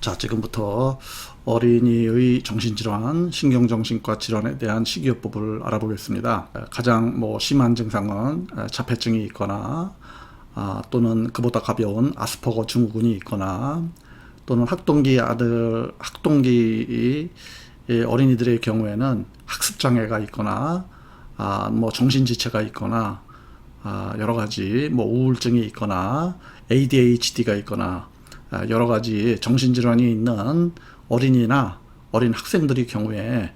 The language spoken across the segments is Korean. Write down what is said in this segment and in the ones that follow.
자, 지금부터 어린이의 정신질환, 신경정신과 질환에 대한 식이요법을 알아보겠습니다. 가장 심한 증상은 자폐증이 있거나 또는 그보다 가벼운 아스퍼거 증후군이 있거나 또는 학동기 어린이들의 경우에는 학습장애가 있거나 정신지체가 있거나 여러 가지 우울증이 있거나 ADHD가 있거나 여러 가지 정신질환이 있는 어린이나 어린 학생들의 경우에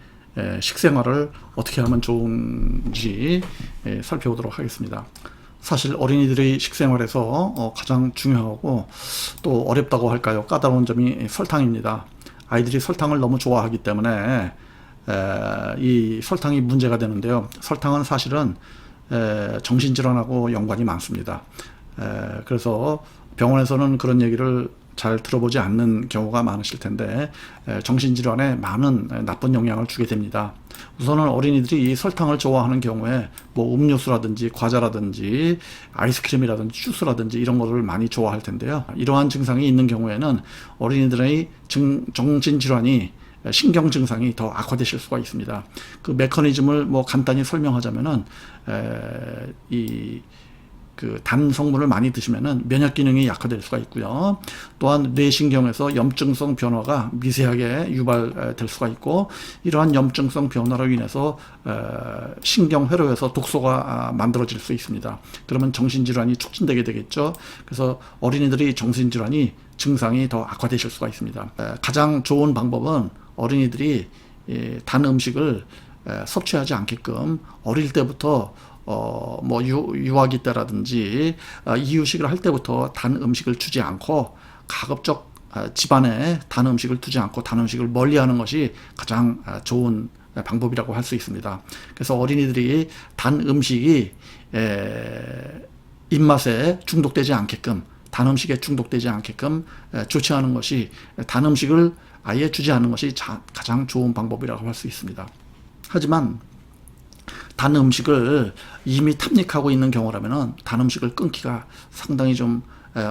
식생활을 어떻게 하면 좋은지 살펴보도록 하겠습니다. 사실 어린이들의 식생활에서 가장 중요하고 또 어렵다고 할까요? 까다로운 점이 설탕입니다. 아이들이 설탕을 너무 좋아하기 때문에 이 설탕이 문제가 되는데요. 설탕은 사실은 정신질환하고 연관이 많습니다. 그래서 병원에서는 그런 얘기를 잘 들어보지 않는 경우가 많으실 텐데 정신질환에 많은 나쁜 영향을 주게 됩니다. 우선은 어린이들이 이 설탕을 좋아하는 경우에 음료수라든지 과자라든지 아이스크림이라든지 주스라든지 이런 것을 많이 좋아할 텐데요. 이러한 증상이 있는 경우에는 어린이들의 정신질환이 신경 증상이 더 악화되실 수가 있습니다. 그 메커니즘을 간단히 설명하자면은 단 성분을 많이 드시면은 면역 기능이 약화될 수가 있고요. 또한 뇌신경에서 염증성 변화가 미세하게 유발될 수가 있고, 이러한 염증성 변화로 인해서 신경회로에서 독소가 만들어질 수 있습니다. 그러면 정신질환이 촉진되게 되겠죠. 그래서 어린이들이 정신질환이 증상이 더 악화되실 수가 있습니다. 가장 좋은 방법은 어린이들이 단 음식을 섭취하지 않게끔 어릴 때부터 유아기 때라든지 이유식을 할 때부터 단 음식을 주지 않고 가급적 집안에 단 음식을 두지 않고 단 음식을 멀리하는 것이 가장 좋은 방법이라고 할 수 있습니다. 그래서 어린이들이 단 음식이 입맛에 중독되지 않게끔, 단 음식에 중독되지 않게끔 조치하는 것이, 단 음식을 아예 주지 않는 것이 가장 좋은 방법이라고 할 수 있습니다. 하지만 단 음식을 이미 탐닉하고 있는 경우라면 단 음식을 끊기가 상당히 좀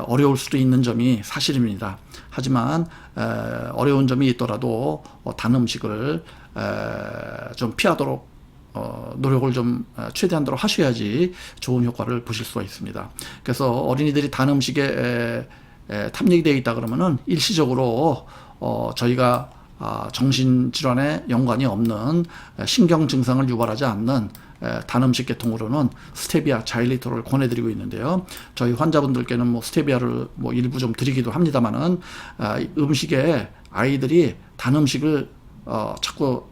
어려울 수도 있는 점이 사실입니다. 하지만 어려운 점이 있더라도 단 음식을 좀 피하도록 노력을 좀 최대한도로 하셔야지 좋은 효과를 보실 수가 있습니다. 그래서 어린이들이 단 음식에 탐닉이 되어 있다 그러면은 일시적으로 저희가 정신질환에 연관이 없는 신경 증상을 유발하지 않는 단 음식 계통으로는 스테비아, 자일리톨을 권해드리고 있는데요. 저희 환자분들께는 스테비아를 일부 좀 드리기도 합니다만은 음식에 아이들이 단 음식을 자꾸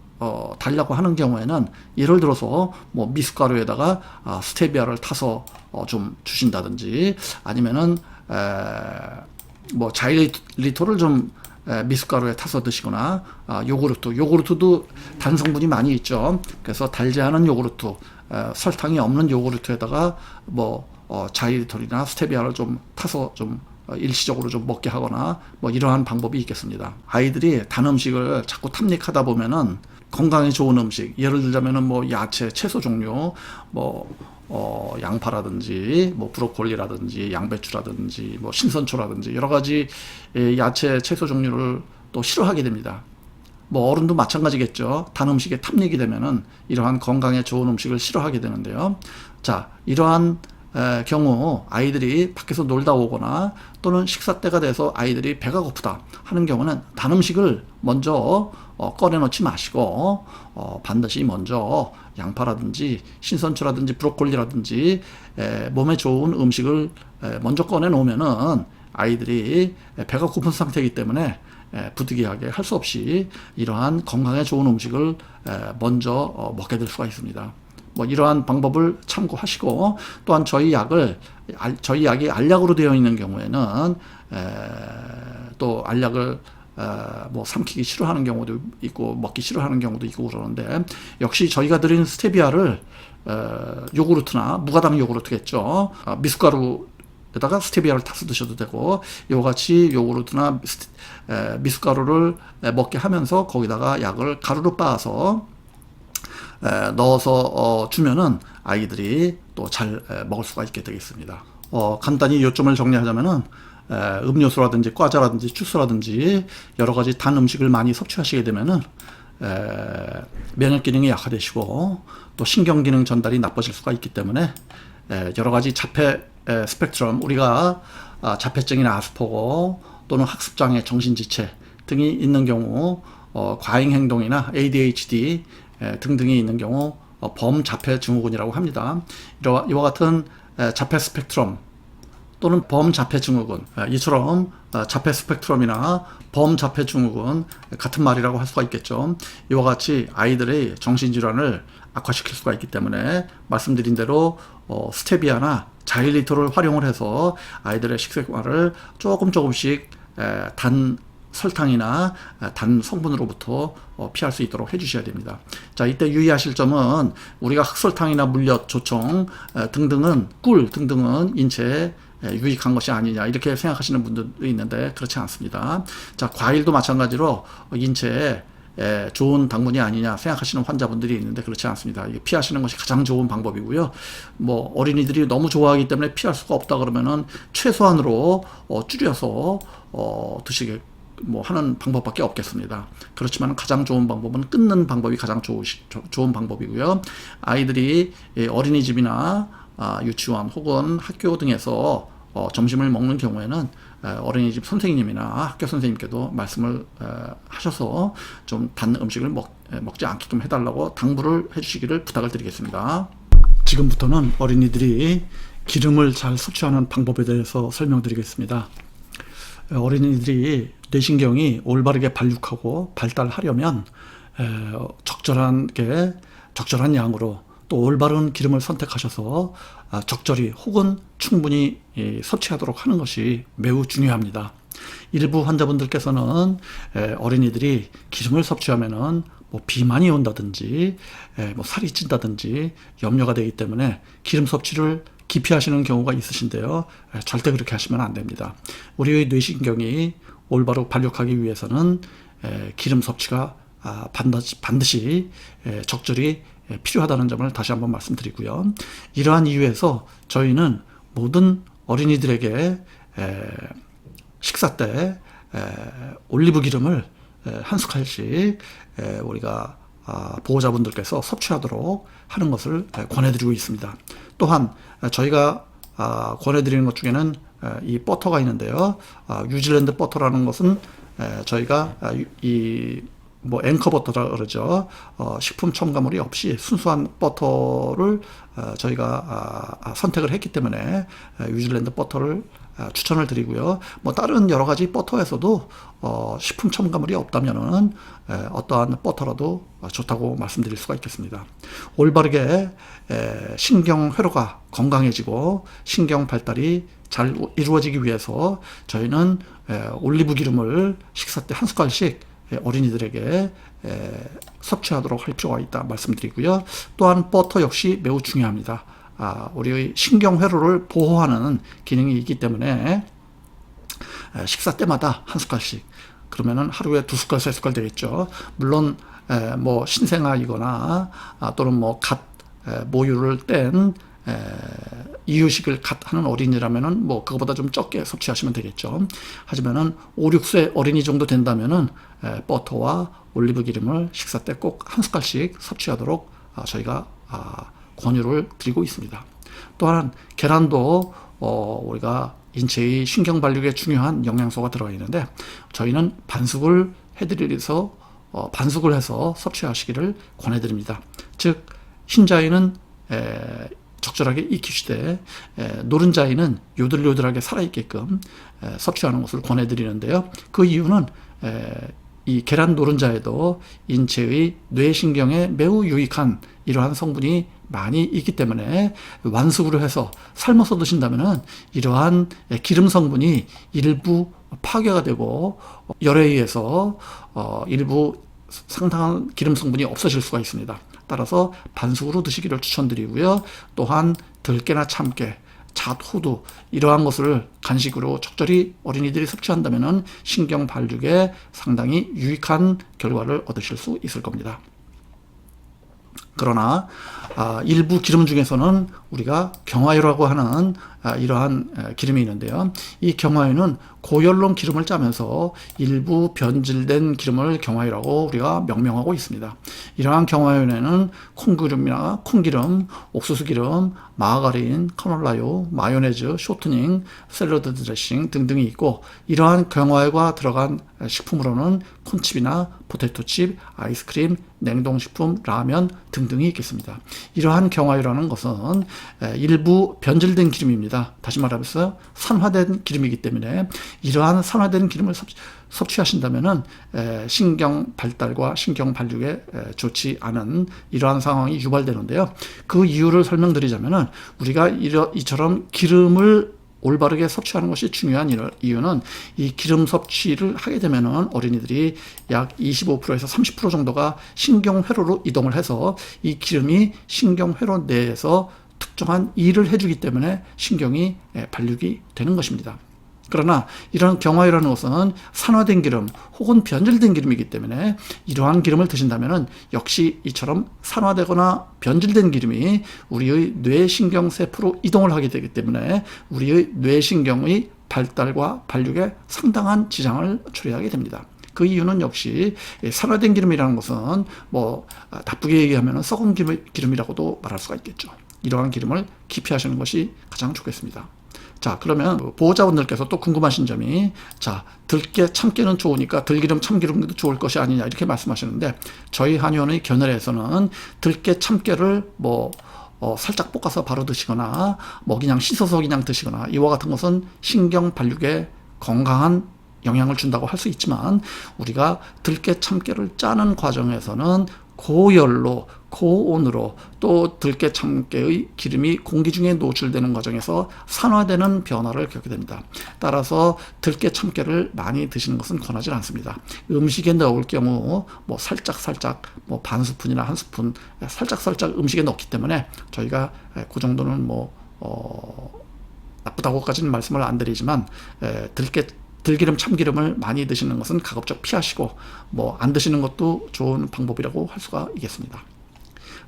달라고 하는 경우에는 예를 들어서 미숫가루에다가 스테비아를 타서 좀 주신다든지, 아니면은 자일리톨을 좀 미숫가루에 타서 드시거나, 요구르트도 단 성분이 많이 있죠. 그래서 달지 않은 요구르트, 설탕이 없는 요구르트에다가 자일리톨이나 스테비아를 좀 타서 좀 일시적으로 좀 먹게 하거나 이러한 방법이 있겠습니다. 아이들이 단 음식을 자꾸 탐닉하다 보면은 건강에 좋은 음식, 예를 들자면은 야채, 채소 종류, 양파라든지 브로콜리라든지 양배추라든지 신선초라든지 여러 가지 야채, 채소 종류를 또 싫어하게 됩니다. 어른도 마찬가지겠죠. 단 음식에 탐닉이 되면은 이러한 건강에 좋은 음식을 싫어하게 되는데요. 자, 이러한 경우 아이들이 밖에서 놀다 오거나 또는 식사 때가 돼서 아이들이 배가 고프다 하는 경우는 단 음식을 먼저 꺼내놓지 마시고 반드시 먼저 양파라든지 신선초라든지 브로콜리라든지 몸에 좋은 음식을 먼저 꺼내 놓으면은 아이들이 배가 고픈 상태이기 때문에 부득이하게 할 수 없이 이러한 건강에 좋은 음식을 먼저 먹게 될 수가 있습니다. 이러한 방법을 참고하시고, 또한 저희 약이 알약으로 되어 있는 경우에는 또 알약을 삼키기 싫어하는 경우도 있고 먹기 싫어하는 경우도 있고 그러는데, 역시 저희가 드리는 스테비아를 요구르트나 무가당 요구르트겠죠. 미숫가루에다가 스테비아를 타서 드셔도 되고, 이같이 요구르트나 미숫가루를 먹게 하면서 거기다가 약을 가루로 빻아서 넣어서 주면은 아이들이 또 잘 먹을 수가 있게 되겠습니다. 간단히 요점을 정리하자면은 음료수라든지 과자라든지 주스라든지 여러 가지 단 음식을 많이 섭취하시게 되면은 면역 기능이 약화되시고 또 신경 기능 전달이 나빠질 수가 있기 때문에 여러 가지 자폐 스펙트럼, 우리가 자폐증이나 아스퍼거 또는 학습장애, 정신지체 등이 있는 경우 과잉행동이나 ADHD 등등이 있는 경우 범자폐 증후군이라고 합니다. 이와 같은 자폐 스펙트럼 또는 범자폐 증후군, 이처럼 자폐 스펙트럼이나 범자폐 증후군 같은 말이라고 할 수가 있겠죠. 이와 같이 아이들의 정신질환을 악화시킬 수가 있기 때문에 말씀드린 대로 스테비아나 자일리톨을 활용을 해서 아이들의 식습관을 조금씩 단 설탕이나 단 성분으로부터 피할 수 있도록 해주셔야 됩니다. 자, 이때 유의하실 점은 우리가 흑설탕이나 물엿, 조청 등등은, 꿀 등등은 인체에 유익한 것이 아니냐 이렇게 생각하시는 분들도 있는데 그렇지 않습니다. 자, 과일도 마찬가지로 인체에 좋은 당분이 아니냐 생각하시는 환자분들이 있는데 그렇지 않습니다. 이게 피하시는 것이 가장 좋은 방법이고요. 뭐 어린이들이 너무 좋아하기 때문에 피할 수가 없다 그러면은 최소한으로 줄여서 드시게 뭐 하는 방법밖에 없겠습니다. 그렇지만 가장 좋은 방법은 끊는 방법이 가장 좋은 방법이고요. 아이들이 어린이집이나 유치원 혹은 학교 등에서 점심을 먹는 경우에는 어린이집 선생님이나 학교 선생님께도 말씀을 하셔서 좀 단 음식을 먹지 않게끔 해달라고 당부를 해주시기를 부탁을 드리겠습니다. 지금부터는 어린이들이 기름을 잘 섭취하는 방법에 대해서 설명드리겠습니다. 어린이들이 뇌신경이 올바르게 발육하고 발달하려면 적절한 양으로 또 올바른 기름을 선택하셔서 적절히 혹은 충분히 섭취하도록 하는 것이 매우 중요합니다. 일부 환자분들께서는 어린이들이 기름을 섭취하면은 뭐 비만이 온다든지 뭐 살이 찐다든지 염려가 되기 때문에 기름 섭취를 기피하시는 경우가 있으신데요. 절대 그렇게 하시면 안 됩니다. 우리의 뇌신경이 올바로 발육하기 위해서는 기름 섭취가 반드시 적절히 필요하다는 점을 다시 한번 말씀드리고요. 이러한 이유에서 저희는 모든 어린이들에게 식사 때 올리브 기름을 한 숟갈씩 우리가 보호자분들께서 섭취하도록 하는 것을 권해드리고 있습니다. 또한 저희가 권해드리는 것 중에는 이 버터가 있는데요. 뉴질랜드 버터라는 것은 저희가 뭐 앵커 버터라 그러죠. 식품 첨가물이 없이 순수한 버터를 저희가 선택을 했기 때문에 뉴질랜드 버터를 추천을 드리고요. 뭐 다른 여러 가지 버터에서도 식품 첨가물이 없다면은 어떠한 버터라도 좋다고 말씀드릴 수가 있겠습니다. 올바르게 신경 회로가 건강해지고 신경 발달이 잘 이루어지기 위해서 저희는 올리브 기름을 식사 때 한 숟갈씩 어린이들에게 섭취하도록 할 필요가 있다 말씀드리고요. 또한 버터 역시 매우 중요합니다. 우리의 신경회로를 보호하는 기능이 있기 때문에 식사 때마다 한 숟갈씩, 그러면은 하루에 2숟갈, 3숟갈 되겠죠. 물론 뭐 신생아이거나 또는 뭐 갓 모유를 뗀 이유식을 갓 하는 어린이라면은 뭐 그거보다 좀 적게 섭취하시면 되겠죠. 하지만은 5, 6세 어린이 정도 된다면은 버터와 올리브 기름을 식사 때 꼭 한 숟갈씩 섭취하도록 저희가 권유를 드리고 있습니다. 또한 계란도 우리가 인체의 신경 발육에 중요한 영양소가 들어가 있는데 저희는 반숙을 해드려서 반숙을 해서 섭취하시기를 권해드립니다. 즉 흰자위는 적절하게 익히시되 노른자위는 요들요들하게 살아있게끔 섭취하는 것을 권해드리는데요. 그 이유는 이 계란 노른자에도 인체의 뇌신경에 매우 유익한 이러한 성분이 많이 있기 때문에 완숙으로 해서 삶아서 드신다면은 이러한 기름 성분이 일부 파괴가 되고 열에 의해서 일부 상당한 기름 성분이 없어질 수가 있습니다. 따라서 반숙으로 드시기를 추천드리고요. 또한 들깨나 참깨, 잣, 호두 이러한 것을 간식으로 적절히 어린이들이 섭취한다면 신경 발육에 상당히 유익한 결과를 얻으실 수 있을 겁니다. 그러나 일부 기름 중에서는 우리가 경화유라고 하는 이러한 기름이 있는데요. 이 경화유는 고열론 기름을 짜면서 일부 변질된 기름을 경화유라고 우리가 명명하고 있습니다. 이러한 경화유에는 콩기름이나 콩기름, 옥수수기름, 마가린, 카놀라유, 마요네즈, 쇼트닝, 샐러드 드레싱 등등이 있고, 이러한 경화유가 들어간 식품으로는 콘칩이나 포테토칩, 아이스크림, 냉동식품, 라면 등등이 있겠습니다. 이러한 경화유라는 것은 일부 변질된 기름입니다. 다시 말하면서 산화된 기름이기 때문에 이러한 산화된 기름을 섭취하신다면은 신경 발달과 신경 발육에 좋지 않은 이러한 상황이 유발되는데요. 그 이유를 설명드리자면은 우리가 이처럼 기름을 올바르게 섭취하는 것이 중요한 이유는 이 기름 섭취를 하게 되면은 어린이들이 약 25%에서 30% 정도가 신경회로로 이동을 해서 이 기름이 신경회로 내에서 특정한 일을 해주기 때문에 신경이 발육이 되는 것입니다. 그러나 이런 경화유라는 것은 산화된 기름 혹은 변질된 기름이기 때문에 이러한 기름을 드신다면 역시 이처럼 산화되거나 변질된 기름이 우리의 뇌신경세포로 이동을 하게 되기 때문에 우리의 뇌신경의 발달과 발육에 상당한 지장을 초래하게 됩니다. 그 이유는 역시 산화된 기름이라는 것은 나쁘게 얘기하면 썩은 기름이라고도 말할 수가 있겠죠. 이러한 기름을 기피하시는 것이 가장 좋겠습니다. 자, 그러면 보호자분들께서 또 궁금하신 점이, 자, 들깨 참깨는 좋으니까 들기름 참기름도 좋을 것이 아니냐 이렇게 말씀하시는데, 저희 한의원의 견해에서는 들깨 참깨를 살짝 볶아서 바로 드시거나 그냥 씻어서 그냥 드시거나 이와 같은 것은 신경 발육에 건강한 영향을 준다고 할 수 있지만, 우리가 들깨 참깨를 짜는 과정에서는 고열로 고온으로 또 들깨 참깨의 기름이 공기 중에 노출되는 과정에서 산화되는 변화를 겪게 됩니다. 따라서 들깨 참깨를 많이 드시는 것은 권하지 않습니다. 음식에 넣을 경우 살짝 반 스푼이나 한 스푼 살짝 음식에 넣기 때문에 저희가 그 정도는 나쁘다고까지는 말씀을 안 드리지만, 들기름 참기름을 많이 드시는 것은 가급적 피하시고 안 드시는 것도 좋은 방법이라고 할 수가 있겠습니다.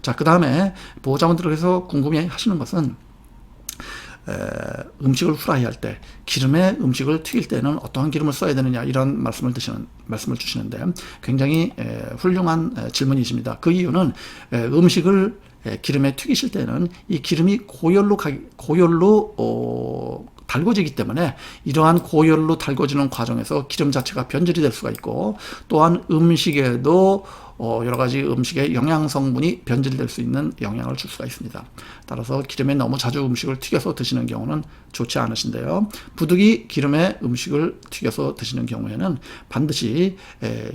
자, 그 다음에 보호자분들께서 궁금해 하시는 것은 음식을 후라이할 때 기름에 음식을 튀길 때는 어떠한 기름을 써야 되느냐 이런 말씀을 주시는데 굉장히 훌륭한 질문이십니다. 그 이유는 음식을 기름에 튀기실 때는 이 기름이 고열로 달궈지기 때문에 이러한 고열로 달궈지는 과정에서 기름 자체가 변질이 될 수가 있고, 또한 음식에도 여러 가지 음식의 영양 성분이 변질될 수 있는 영향을 줄 수가 있습니다. 따라서 기름에 너무 자주 음식을 튀겨서 드시는 경우는 좋지 않으신데요. 부득이 기름에 음식을 튀겨서 드시는 경우에는 반드시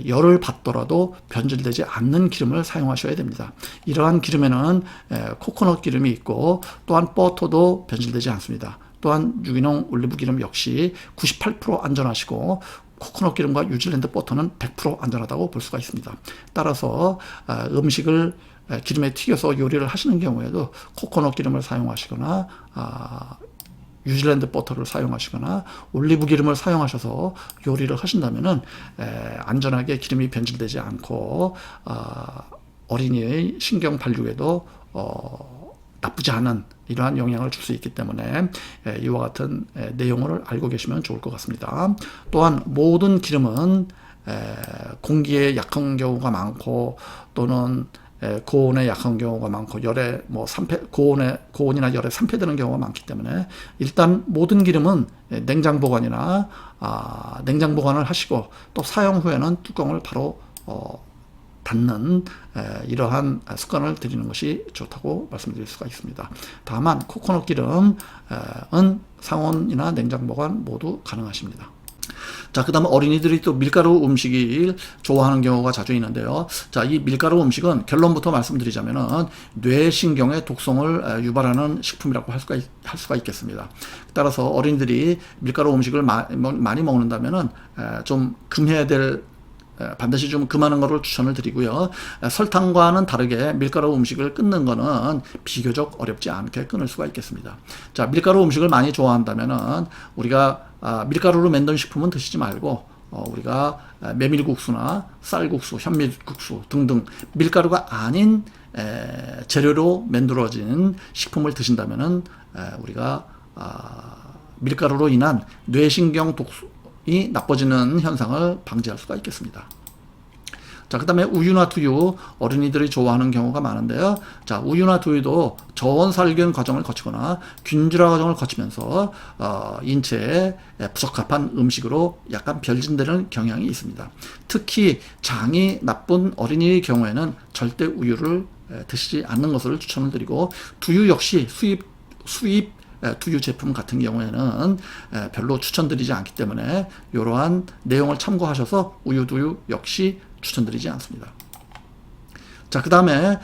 열을 받더라도 변질되지 않는 기름을 사용하셔야 됩니다. 이러한 기름에는 코코넛 기름이 있고, 또한 버터도 변질되지 않습니다. 또한 유기농 올리브 기름 역시 98% 안전하시고, 코코넛 기름과 뉴질랜드 버터는 100% 안전하다고 볼 수가 있습니다. 따라서 음식을 기름에 튀겨서 요리를 하시는 경우에도 코코넛 기름을 사용하시거나 뉴질랜드 버터를 사용하시거나 올리브 기름을 사용하셔서 요리를 하신다면은 안전하게 기름이 변질되지 않고 어린이의 신경 발육에도 나쁘지 않은 이러한 영향을 줄 수 있기 때문에 이와 같은 내용을 알고 계시면 좋을 것 같습니다. 또한 모든 기름은 공기에 약한 경우가 많고, 또는 고온에 약한 경우가 많고, 열에 고온이나 열에 산패되는 경우가 많기 때문에 일단 모든 기름은 냉장 보관이나 냉장 보관을 하시고, 또 사용 후에는 뚜껑을 바로 닫는 이러한 습관을 들이는 것이 좋다고 말씀드릴 수가 있습니다. 다만 코코넛 기름은 상온이나 냉장 보관 모두 가능하십니다. 자, 그 다음 어린이들이 또 밀가루 음식을 좋아하는 경우가 자주 있는데요. 자, 이 밀가루 음식은 결론부터 말씀드리자면은 뇌신경의 독성을 유발하는 식품이라고 할 수가 있겠습니다. 따라서 어린이들이 밀가루 음식을 많이 먹는다면은 좀 금해야 될, 반드시 좀 금하는 것을 추천을 드리고요. 설탕과는 다르게 밀가루 음식을 끊는 거는 비교적 어렵지 않게 끊을 수가 있겠습니다. 자, 밀가루 음식을 많이 좋아한다면은 우리가 밀가루로 만든 식품은 드시지 말고 우리가 메밀국수나 쌀국수, 현미국수 등등 밀가루가 아닌 재료로 만들어진 식품을 드신다면은 우리가 밀가루로 인한 뇌신경 독성이 나빠지는 현상을 방지할 수가 있겠습니다. 자, 그 다음에 우유나 두유, 어린이들이 좋아하는 경우가 많은데요. 자, 우유나 두유도 저온살균 과정을 거치거나 균질화 과정을 거치면서 인체에 부적합한 음식으로 약간 변질되는 경향이 있습니다. 특히 장이 나쁜 어린이의 경우에는 절대 우유를 드시지 않는 것을 추천을 드리고, 두유 역시 수입 두유 제품 같은 경우에는 별로 추천드리지 않기 때문에 이러한 내용을 참고하셔서 우유, 두유 역시 추천드리지 않습니다. 자, 그 다음에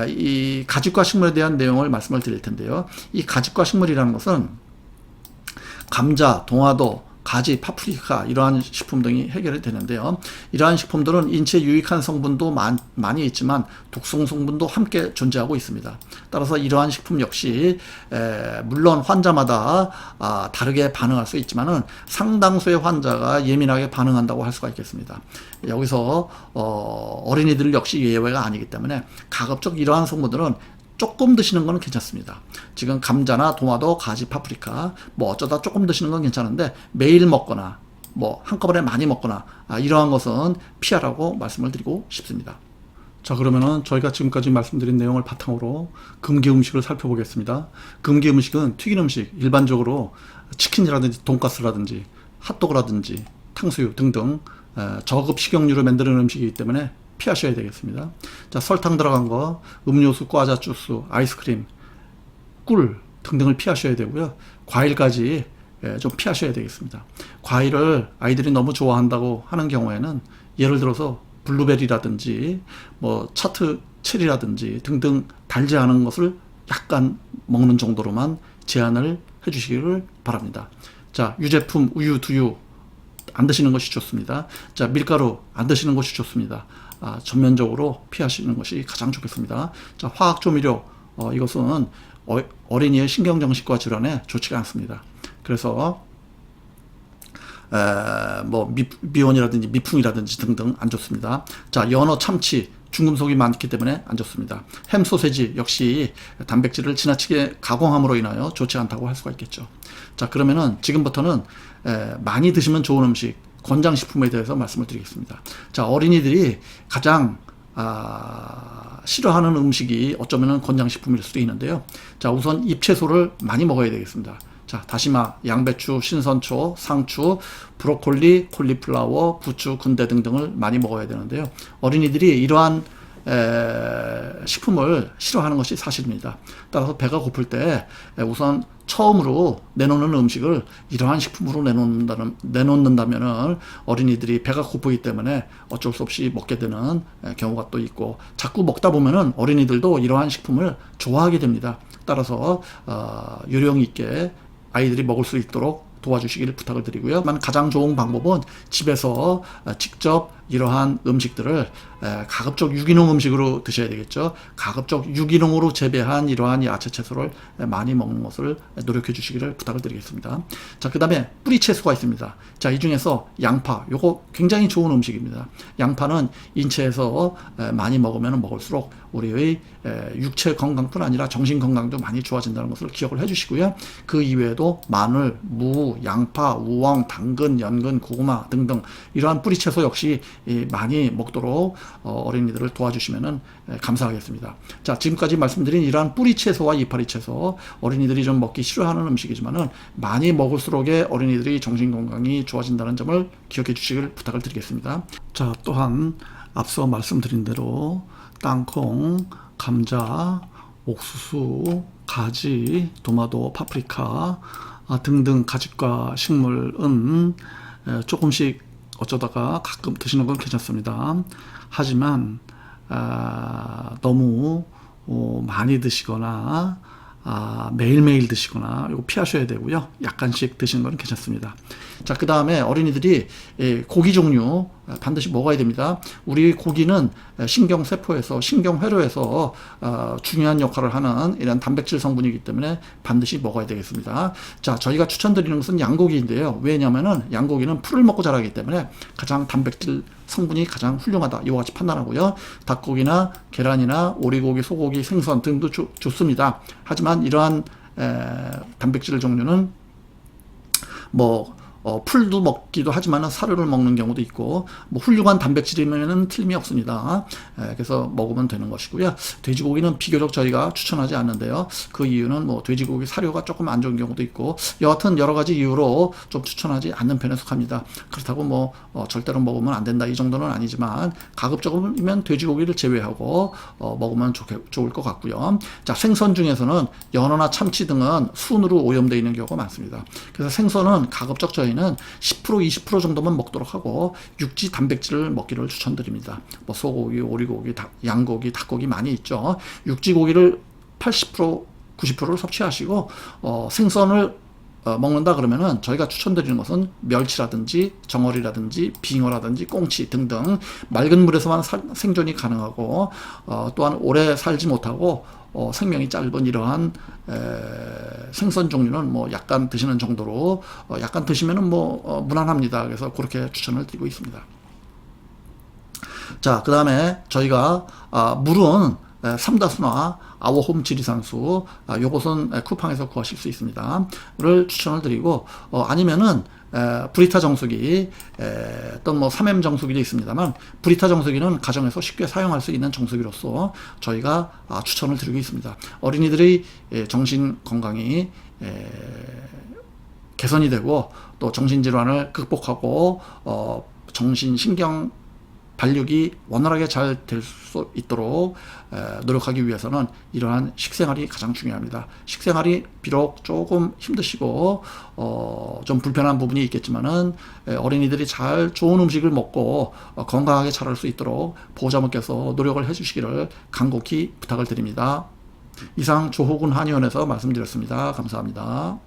이 가죽과 식물에 대한 내용을 말씀을 드릴 텐데요. 이 가죽과 식물이라는 것은 감자, 동화도, 가지, 파프리카 이러한 식품 등이 해결이 되는데요. 이러한 식품들은 인체에 유익한 성분도 많이 있지만 독성 성분도 함께 존재하고 있습니다. 따라서 이러한 식품 역시 물론 환자마다 다르게 반응할 수 있지만은 상당수의 환자가 예민하게 반응한다고 할 수가 있겠습니다. 여기서 어린이들 역시 예외가 아니기 때문에 가급적 이러한 성분들은 조금 드시는 건 괜찮습니다. 지금 감자나 도마도, 가지, 파프리카 뭐 어쩌다 조금 드시는 건 괜찮은데 매일 먹거나 뭐 한꺼번에 많이 먹거나 이러한 것은 피하라고 말씀을 드리고 싶습니다. 자, 그러면은 저희가 지금까지 말씀드린 내용을 바탕으로 금기 음식을 살펴보겠습니다. 금기 음식은 튀긴 음식, 일반적으로 치킨이라든지 돈가스라든지 핫도그라든지 탕수육 등등 저급 식용유로 만드는 음식이기 때문에 피하셔야 되겠습니다. 자, 설탕 들어간 거, 음료수, 과자, 주스, 아이스크림, 꿀 등등을 피하셔야 되고요. 과일까지 좀 피하셔야 되겠습니다. 과일을 아이들이 너무 좋아한다고 하는 경우에는 예를 들어서 블루베리라든지 뭐 차트 체리라든지 등등 달지 않은 것을 약간 먹는 정도로만 제한을 해주시기를 바랍니다. 자, 유제품, 우유, 두유 안 드시는 것이 좋습니다. 자, 밀가루 안 드시는 것이 좋습니다. 전면적으로 피하시는 것이 가장 좋겠습니다. 자, 화학조미료, 이것은 어린이의 신경정신과 질환에 좋지가 않습니다. 그래서 뭐 미원이라든지 미풍이라든지 등등 안 좋습니다. 자, 연어, 참치, 중금속이 많기 때문에 안 좋습니다. 햄, 소세지 역시 단백질을 지나치게 가공함으로 인하여 좋지 않다고 할 수가 있겠죠. 자, 그러면은 지금부터는 많이 드시면 좋은 음식, 권장식품에 대해서 말씀을 드리겠습니다. 자, 어린이들이 가장 싫어하는 음식이 어쩌면 권장식품일 수도 있는데요. 자, 우선 잎채소를 많이 먹어야 되겠습니다. 자, 다시마, 양배추, 신선초, 상추, 브로콜리, 콜리플라워, 부추, 군대 등등을 많이 먹어야 되는데요. 어린이들이 이러한 식품을 싫어하는 것이 사실입니다. 따라서 배가 고플 때 우선 처음으로 내놓는 음식을 이러한 식품으로 내놓는다면 어린이들이 배가 고프기 때문에 어쩔 수 없이 먹게 되는 경우가 또 있고, 자꾸 먹다 보면은 어린이들도 이러한 식품을 좋아하게 됩니다. 따라서 요령 있게 아이들이 먹을 수 있도록 도와주시기를 부탁을 드리고요. 가장 좋은 방법은 집에서 직접 이러한 음식들을 가급적 유기농 음식으로 드셔야 되겠죠. 가급적 유기농으로 재배한 이러한 야채 채소를 많이 먹는 것을 노력해 주시기를 부탁을 드리겠습니다. 자, 그 다음에 뿌리 채소가 있습니다. 자, 이 중에서 양파, 요거 굉장히 좋은 음식입니다. 양파는 인체에서 많이 먹으면 먹을수록 우리의 육체 건강뿐 아니라 정신 건강도 많이 좋아진다는 것을 기억을 해 주시고요. 그 이외에도 마늘, 무, 양파, 우엉, 당근, 연근, 고구마 등등 이러한 뿌리 채소 역시 많이 먹도록 어린이들을 도와주시면 감사하겠습니다. 자, 지금까지 말씀드린 이러한 뿌리 채소와 이파리 채소, 어린이들이 좀 먹기 싫어하는 음식이지만은 많이 먹을수록에 어린이들이 정신 건강이 좋아진다는 점을 기억해 주시길 부탁을 드리겠습니다. 자, 또한 앞서 말씀드린 대로 땅콩, 감자, 옥수수, 가지, 도마도, 파프리카 등등 가죽과 식물은 조금씩 어쩌다가 가끔 드시는 건 괜찮습니다. 하지만 너무 많이 드시거나 매일매일 드시거나 이거 피하셔야 되고요. 약간씩 드시는 건 괜찮습니다. 자, 그 다음에 어린이들이 고기 종류 반드시 먹어야 됩니다. 우리 고기는 신경세포에서 신경회로에서 중요한 역할을 하는 이런 단백질 성분이기 때문에 반드시 먹어야 되겠습니다. 자, 저희가 추천드리는 것은 양고기인데요. 왜냐하면은 양고기는 풀을 먹고 자라기 때문에 가장 단백질 성분이 가장 훌륭하다, 이와 같이 판단하고요. 닭고기나 계란이나 오리고기, 소고기, 생선 등도 좋습니다. 하지만 이러한 단백질 종류는 뭐 풀도 먹기도 하지만 사료를 먹는 경우도 있고, 뭐 훌륭한 단백질이면 틀림이 없습니다. 그래서 먹으면 되는 것이고요. 돼지고기는 비교적 저희가 추천하지 않는데요. 그 이유는 뭐 돼지고기 사료가 조금 안 좋은 경우도 있고, 여하튼 여러 가지 이유로 좀 추천하지 않는 편에 속합니다. 그렇다고 뭐 절대로 먹으면 안 된다 이 정도는 아니지만, 가급적이면 돼지고기를 제외하고 먹으면 좋을 것 같고요. 자, 생선 중에서는 연어나 참치 등은 순으로 오염되어 있는 경우가 많습니다. 그래서 생선은 가급적 저희는 10% 20% 정도만 먹도록 하고, 육지 단백질을 먹기를 추천드립니다. 뭐 소고기, 오리고기, 양고기, 닭고기 많이 있죠. 육지 고기를 80% 90%를 섭취하시고, 생선을 먹는다 그러면은 저희가 추천드리는 것은 멸치라든지 정어리라든지 빙어라든지 꽁치 등등 맑은 물에서만 생존이 가능하고, 또한 오래 살지 못하고 생명이 짧은 이러한 생선 종류는 뭐 약간 드시는 정도로, 약간 드시면은 뭐 무난합니다. 그래서 그렇게 추천을 드리고 있습니다. 자, 그 다음에 저희가 물은 삼다수나 아워홈 지리산수, 요것은 쿠팡에서 구하실 수 있습니다. 를 추천을 드리고, 아니면은 브리타 정수기, 또는 뭐 3M 정수기도 있습니다만, 브리타 정수기는 가정에서 쉽게 사용할 수 있는 정수기로서 저희가 추천을 드리고 있습니다. 어린이들의 정신 건강이 개선이 되고, 또 정신질환을 극복하고 정신신경 발육이 원활하게 잘 될 수 있도록 노력하기 위해서는 이러한 식생활이 가장 중요합니다. 식생활이 비록 조금 힘드시고 좀 불편한 부분이 있겠지만은, 어린이들이 잘 좋은 음식을 먹고 건강하게 자랄 수 있도록 보호자분께서 노력을 해주시기를 간곡히 부탁을 드립니다. 이상 조호군 한의원에서 말씀드렸습니다. 감사합니다.